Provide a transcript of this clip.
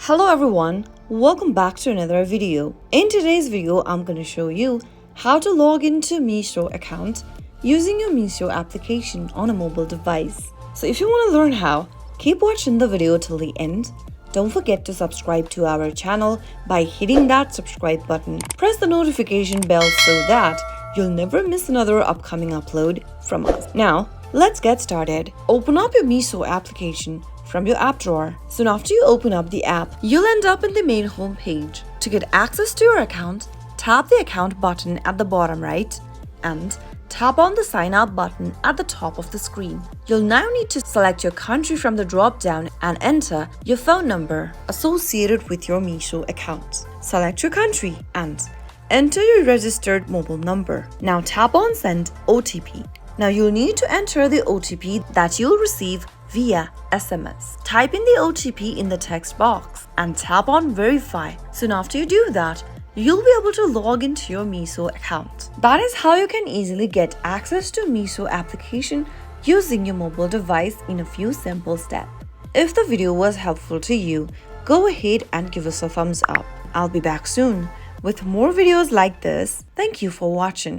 Hello everyone, welcome back to another video. In today's video, I'm going to show you how to log into Meesho account using your Meesho application on a mobile device. So if you want to learn how, keep watching the video till the end. Don't forget to subscribe to our channel by hitting that subscribe button. Press the notification bell so that you'll never miss another upcoming upload from us. Now, let's get started. Open up your Meesho application from your app drawer. Soon after you open up the app, you'll end up in the main home page. To get access to your account, tap the account button at the bottom right and tap on the sign up button at the top of the screen. You'll now need to select your country from the drop down and enter your phone number associated with your Meesho account. Select your country and enter your registered mobile number. Now tap on send OTP. Now you'll need to enter the OTP that you'll receive via SMS. Type in the OTP in the text box and tap on verify. Soon after you do that, you'll be able to log into your Meesho account. That is how you can easily get access to Meesho application using your mobile device in a few simple steps. If the video was helpful to you, go ahead and give us a thumbs up. I'll be back soon with more videos like this. Thank you for watching.